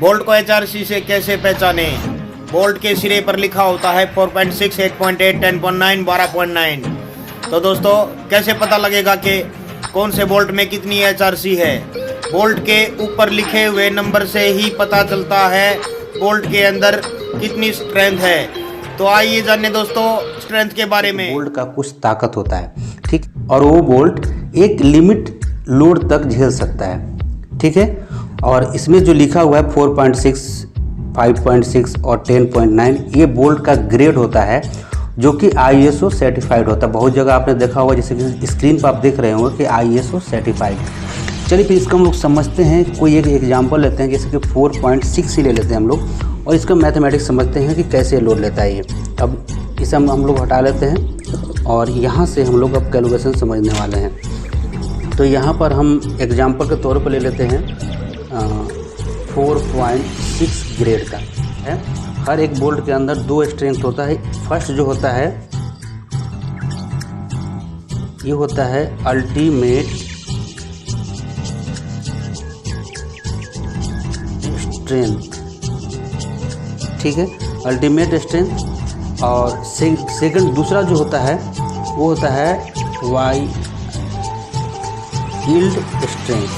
Bolt को HRC से कैसे पहचाने? बोल्ट के सिरे पर लिखा होता है 4.6, 8.8, 10.9, 12.9। तो दोस्तों कैसे पता लगेगा कि कौन से बोल्ट में कितनी एचआरसी है? बोल्ट के ऊपर लिखे हुए नंबर से ही पता चलता है बोल्ट के अंदर कितनी स्ट्रेंथ है। तो आइए जाने दोस्तों स्ट्रेंथ के बारे में। बोल्ट का कुछ ताकत होता है, ठीक, और वो बोल्ट एक लिमिट लोड तक झेल सकता है, ठीक है। और इसमें जो लिखा हुआ है 4.6, 5.6 और 10.9, ये बोल्ट का ग्रेड होता है जो कि ISO सर्टिफाइड होता है। बहुत जगह आपने देखा होगा, जैसे कि स्क्रीन पर आप देख रहे होंगे कि ISO सर्टिफाइड। चलिए फिर इसका हम लोग समझते हैं, कोई एक एग्जांपल लेते हैं, जैसे कि 4.6 ही ले लेते हैं हम लोग, और इसका मैथमेटिक्स समझते हैं कि कैसे लोड लेता है ये। अब इसे हम लोग हटा लेते हैं और यहाँ से हम लोग अब कैलकुलेशन समझने वाले हैं। तो यहाँ पर हम एग्जांपल के तौर पर ले लेते हैं 4.6 ग्रेड का है। हर एक बोल्ट के अंदर दो स्ट्रेंथ होता है। फर्स्ट जो होता है ये होता है अल्टीमेट स्ट्रेंथ, ठीक है, अल्टीमेट स्ट्रेंथ। और सेकंड दूसरा जो होता है वो होता है वाई यील्ड स्ट्रेंथ,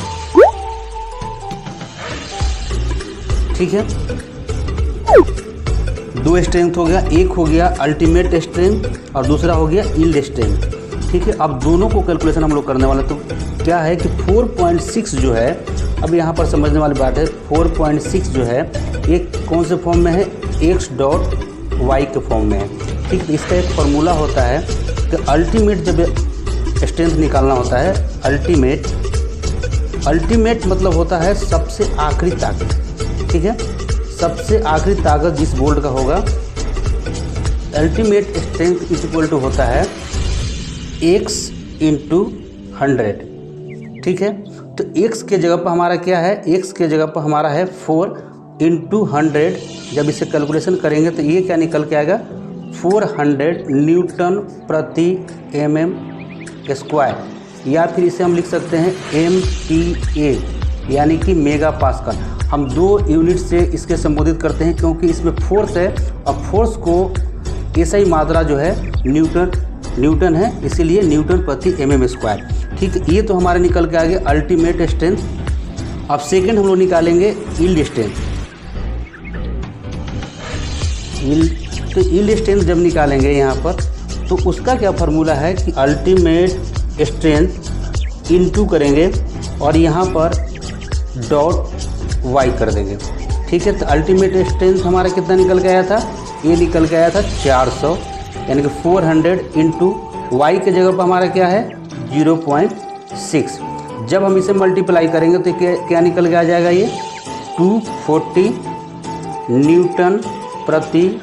ठीक है। दो स्ट्रेंथ हो गया, एक हो गया अल्टीमेट स्ट्रेंथ और दूसरा हो गया यील्ड स्ट्रेंथ, ठीक है। अब दोनों को कैलकुलेशन हम लोग करने वाले। तो क्या है कि 4.6 जो है, अब यहाँ पर समझने वाली बात है, 4.6 जो है एक कौन से फॉर्म में है, x.y के फॉर्म में है, ठीक है। इसका एक फार्मूला होता है कि अल्टीमेट जब स्ट्रेंथ निकालना होता है, अल्टीमेट मतलब होता है सबसे आखिरी ताकत, ठीक है। सबसे आखिरी ताकत जिस बोल्ट का होगा, ultimate strength is equal to होता है x × 100, ठीक है। तो x के जगह पर हमारा क्या है, x के जगह पर हमारा है 4 × 100। जब इसे कैलकुलेशन करेंगे तो ये क्या निकल के आएगा, 400 न्यूटन प्रति mm², या फिर इसे हम लिख सकते हैं MPa यानी कि मेगा पास्कल। हम दो यूनिट से इसके संबोधित करते हैं क्योंकि इसमें फोर्स है और फोर्स को ऐसा ही मात्रा जो है न्यूटन है, इसीलिए न्यूटन प्रति mm², ठीक है। ये तो हमारे निकल के आ गया अल्टीमेट स्ट्रेंथ। अब सेकंड हम लोग निकालेंगे यील्ड स्ट्रेंथ। तो यील्ड स्ट्रेंथ जब निकालेंगे यहाँ पर, तो उसका क्या फार्मूला है कि अल्टीमेट स्ट्रेंथ इनटू करेंगे और यहाँ पर .y कर देंगे, ठीक है। तो अल्टीमेट स्ट्रेंथ हमारा कितना निकल के आया था, ये निकल के आया था 400, यानी कि 400 × y के जगह पर हमारा क्या है 0.6। जब हम इसे मल्टीप्लाई करेंगे तो क्या निकल के आ जाएगा, ये 240 न्यूटन प्रति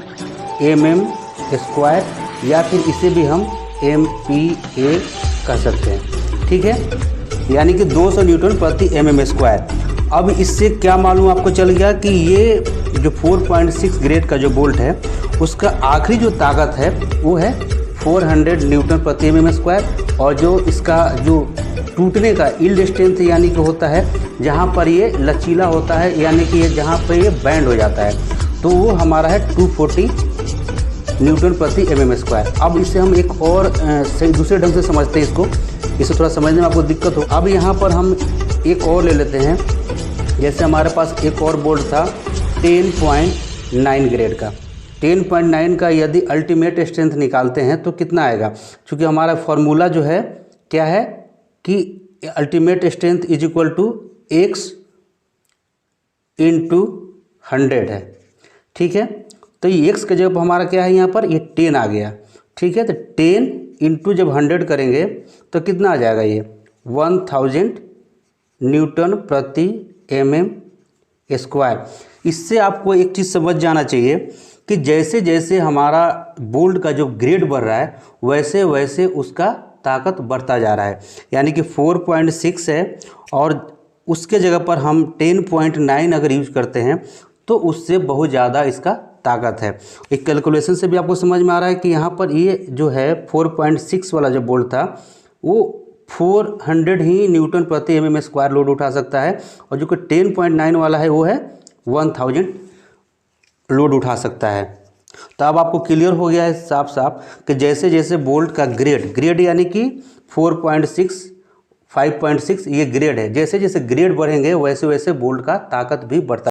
mm², या फिर इसे भी हम MPa कह सकते हैं, ठीक है, यानी कि 200 न्यूटन प्रति mm²। अब इससे क्या मालूम आपको चल गया कि ये जो 4.6 ग्रेड का जो बोल्ट है उसका आखिरी जो ताकत है वो है 400 न्यूटन प्रति mm², और जो इसका जो टूटने का यील्ड स्ट्रेंथ यानी कि होता है जहाँ पर ये लचीला होता है, यानी कि ये जहाँ पर ये बैंड हो जाता है, तो वो हमारा है 240 न्यूटन प्रति mm²। अब इसे हम एक और दूसरे ढंग से समझते हैं इसको, इसे थोड़ा समझने में आपको दिक्कत हो। अब यहाँ पर हम एक और ले लेते हैं, जैसे हमारे पास एक और बोल्ट था 10.9 ग्रेड का। 10.9 का यदि अल्टीमेट स्ट्रेंथ निकालते हैं तो कितना आएगा, क्योंकि हमारा फार्मूला जो है क्या है कि ultimate strength is equal to x × 100 है, ठीक है। तो ये x के जगह पर हमारा क्या है, यहाँ पर ये 10 आ गया, ठीक है। तो 10 × जब 100 करेंगे तो कितना आ जाएगा, ये 1000 न्यूटन प्रति mm²। इससे आपको एक चीज़ समझ जाना चाहिए कि जैसे जैसे हमारा बोल्ट का जो ग्रेड बढ़ रहा है वैसे वैसे उसका ताकत बढ़ता जा रहा है, यानी कि 4.6 है और उसके जगह पर हम 10.9 अगर यूज करते हैं तो उससे बहुत ज़्यादा इसका ताकत है। एक कैलकुलेशन से भी आपको समझ में आ रहा है कि यहाँ पर ये जो है 4.6 वाला जो बोल्ट था वो 400 ही न्यूटन प्रति mm² लोड उठा सकता है, और जो कि 10.9 वाला है वो है 1000 लोड उठा सकता है। तो अब आपको क्लियर हो गया है साफ साफ कि जैसे जैसे बोल्ट का ग्रेड यानी कि 4.6 5.6 ये ग्रेड है, जैसे जैसे ग्रेड बढ़ेंगे वैसे वैसे बोल्ट का ताकत भी बढ़ता